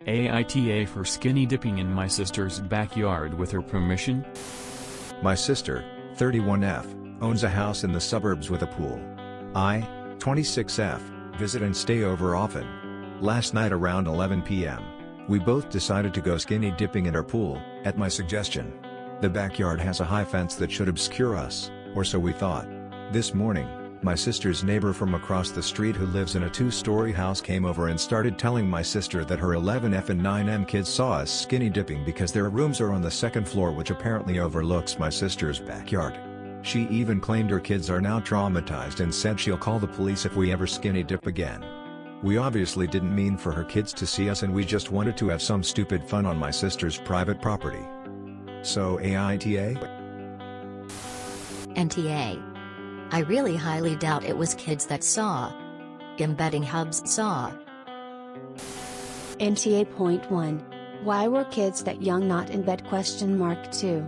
AITA for skinny dipping in my sister's backyard with her permission? My sister, 31F, owns a house in the suburbs with a pool. I, 26F, visit and stay over often. Last night around 11 p.m., we both decided to go skinny dipping in our pool, at my suggestion. The backyard has a high fence that should obscure us, or so we thought. This morning, my sister's neighbor from across the street who lives in a 2-story house came over and started telling my sister that her 11F and 9M kids saw us skinny dipping because their rooms are on the second floor, which apparently overlooks my sister's backyard. She even claimed her kids are now traumatized and said she'll call the police if we ever skinny dip again. We obviously didn't mean for her kids to see us, and we just wanted to have some stupid fun on my sister's private property. So AITA? NTA. I really highly doubt it was kids that saw. Embedding hubs saw. NTA.1. Why were kids that young not in bed? 2.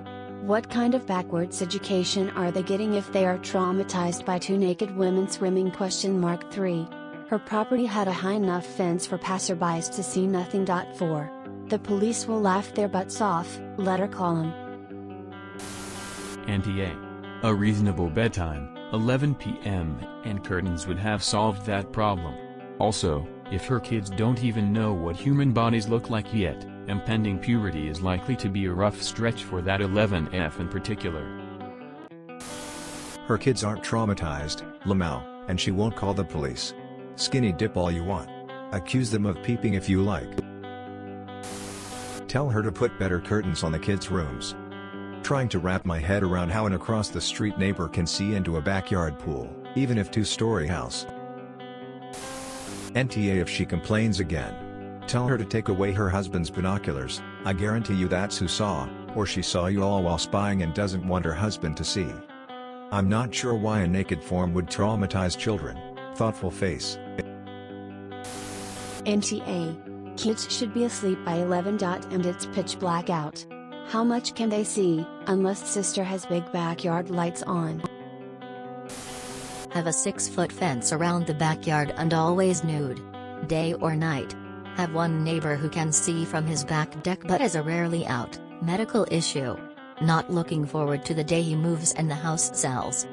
What kind of backwards education are they getting if they are traumatized by 2 naked women swimming? 3. Her property had a high enough fence for passerbys to see nothing. 4. The police will laugh their butts off, let her call them. NTA. A reasonable bedtime, 11 p.m., and curtains would have solved that problem. Also, if her kids don't even know what human bodies look like yet, impending puberty is likely to be a rough stretch for that 11F in particular. Her kids aren't traumatized, Lamau, and she won't call the police. Skinny dip all you want. Accuse them of peeping if you like. Tell her to put better curtains on the kids' rooms. Trying to wrap my head around how an across the street neighbor can see into a backyard pool, even if 2-story house. NTA. If she complains again, tell her to take away her husband's binoculars. I guarantee you that's who saw, or she saw you all while spying and doesn't want her husband to see. I'm not sure why a naked form would traumatize children. Thoughtful face. NTA. Kids should be asleep by 11. And it's pitch black out. How much can they see, unless sister has big backyard lights on? Have a 6-foot fence around the backyard and always nude. Day or night. Have one neighbor who can see from his back deck but is a rarely out, medical issue. Not looking forward to the day he moves and the house sells.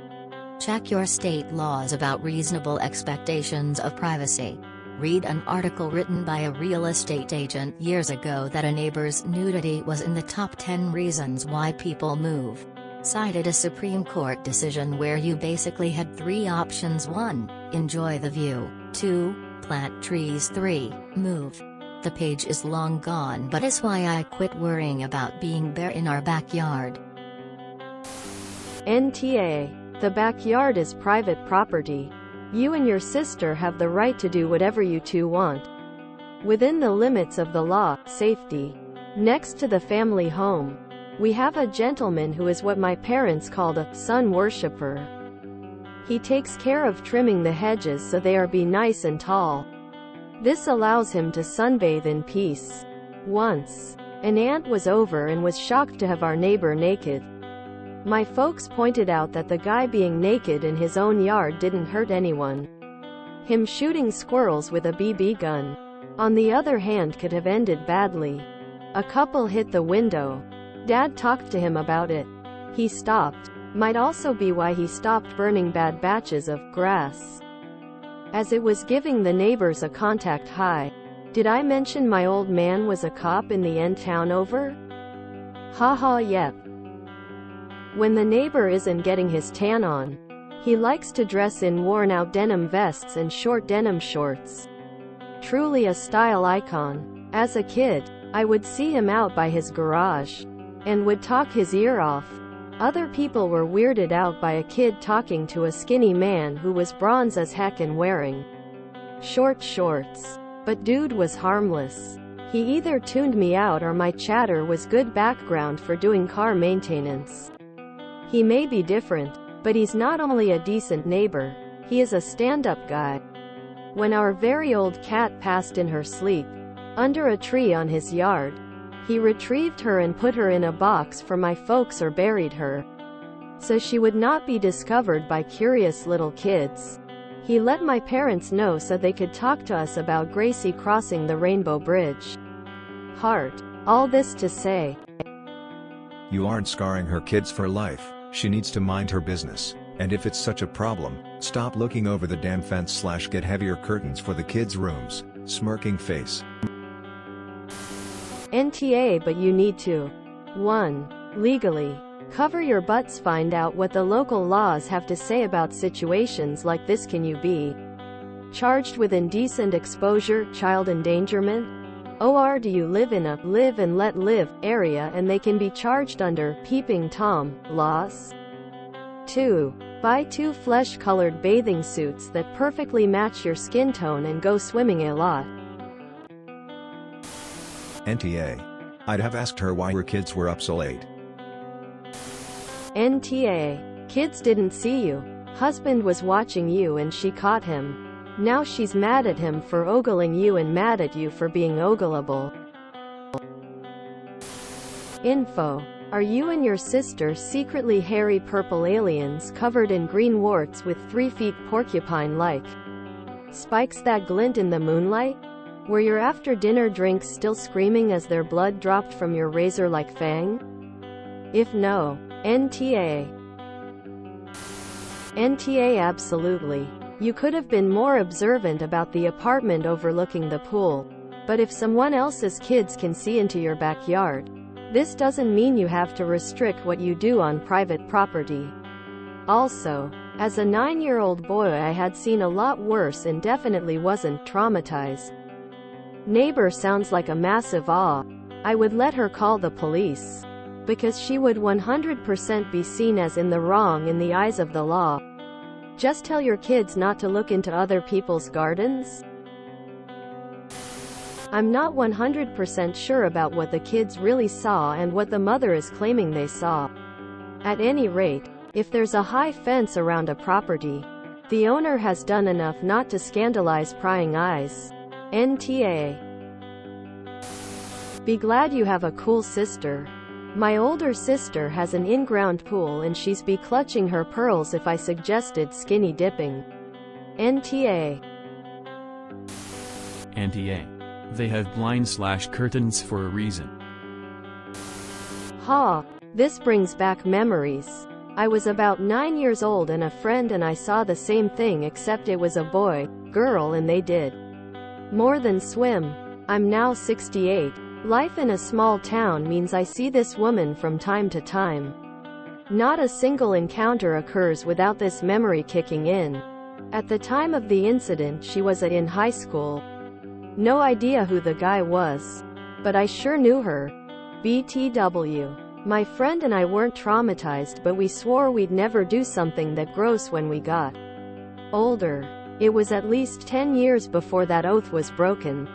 Check your state laws about reasonable expectations of privacy. Read an article written by a real estate agent years ago that a neighbor's nudity was in the top 10 reasons why people move. Cited a Supreme Court decision where you basically had 3 options: 1, enjoy the view, 2, plant trees, 3, move. The page is long gone, but it's why I quit worrying about being bare in our backyard. NTA. The backyard is private property. You and your sister have the right to do whatever you two want. Within the limits of the law, safety. Next to the family home, we have a gentleman who is what my parents called a sun worshipper. He takes care of trimming the hedges so they are be nice and tall. This allows him to sunbathe in peace. Once, an aunt was over and was shocked to have our neighbor naked. My folks pointed out that the guy being naked in his own yard didn't hurt anyone. Him shooting squirrels with a BB gun, on the other hand, could have ended badly. A couple hit the window. Dad talked to him about it. He stopped. Might also be why he stopped burning bad batches of grass, as it was giving the neighbors a contact high. Did I mention my old man was a cop in the end town over? Haha, yep. When the neighbor isn't getting his tan on, he likes to dress in worn-out denim vests and short denim shorts. Truly a style icon. As a kid, I would see him out by his garage, and would talk his ear off. Other people were weirded out by a kid talking to a skinny man who was bronze as heck and wearing short shorts. But dude was harmless. He either tuned me out or my chatter was good background for doing car maintenance. He may be different, but he's not only a decent neighbor, he is a stand-up guy. When our very old cat passed in her sleep, under a tree on his yard, he retrieved her and put her in a box for my folks or buried her, so she would not be discovered by curious little kids. He let my parents know so they could talk to us about Gracie crossing the Rainbow Bridge. Heart. All this to say, You aren't scarring her kids for life, she needs to mind her business, and if it's such a problem, stop looking over the damn fence / get heavier curtains for the kids' rooms, smirking face. NTA, but you need to 1. Legally. Cover your butts. Find out what the local laws have to say about situations like this. Can you be charged with indecent exposure, child endangerment? Or do you live in a live and let live area and they can be charged under Peeping Tom laws? 2. Buy 2 flesh-colored bathing suits that perfectly match your skin tone and go swimming a lot. NTA. I'd have asked her why her kids were up so late. NTA. Kids didn't see you. Husband was watching you and she caught him. Now she's mad at him for ogling you and mad at you for being ogleable. Info. Are you and your sister secretly hairy purple aliens covered in green warts with 3 feet porcupine-like spikes that glint in the moonlight? Were your after-dinner drinks still screaming as their blood dropped from your razor-like fang? If no, NTA. NTA. Absolutely. You could have been more observant about the apartment overlooking the pool. But if someone else's kids can see into your backyard, this doesn't mean you have to restrict what you do on private property. Also, as a 9-year-old boy, I had seen a lot worse and definitely wasn't traumatized. Neighbor sounds like a massive awe. I would let her call the police, because she would 100% be seen as in the wrong in the eyes of the law. Just tell your kids not to look into other people's gardens? I'm not 100% sure about what the kids really saw and what the mother is claiming they saw. At any rate, if there's a high fence around a property, the owner has done enough not to scandalize prying eyes. NTA. Be glad you have a cool sister. My older sister has an in-ground pool and she's be clutching her pearls if I suggested skinny dipping. NTA. NTA. They have blinds/curtains for a reason. Ha! This brings back memories. I was about 9 years old and a friend and I saw the same thing, except it was a boy, girl, and they did more than swim. I'm now 68. Life in a small town means I see this woman from time to time. Not a single encounter occurs without this memory kicking in. At the time of the incident, she was in high school. No idea who the guy was, but I sure knew her. BTW. My friend and I weren't traumatized, but we swore we'd never do something that gross when we got older. It was at least 10 years before that oath was broken.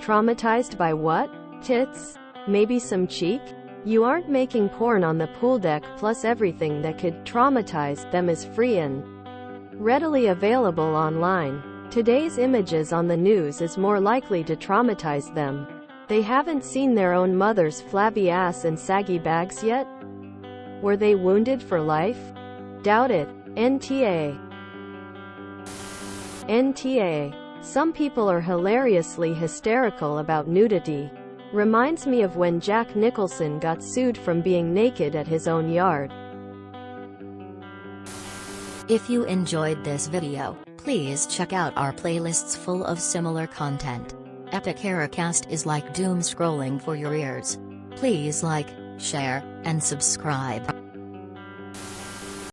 Traumatized by what? Tits? Maybe some cheek? You aren't making porn on the pool deck, plus everything that could traumatize them is free and readily available online. Today's images on the news is more likely to traumatize them. They haven't seen their own mother's flabby ass and saggy bags yet? Were they wounded for life? Doubt it. NTA. NTA. Some people are hilariously hysterical about nudity. Reminds me of when Jack Nicholson got sued from being naked at his own yard. If you enjoyed this video, please check out our playlists full of similar content. Epic Haircast is like doom scrolling for your ears. Please like, share, and subscribe.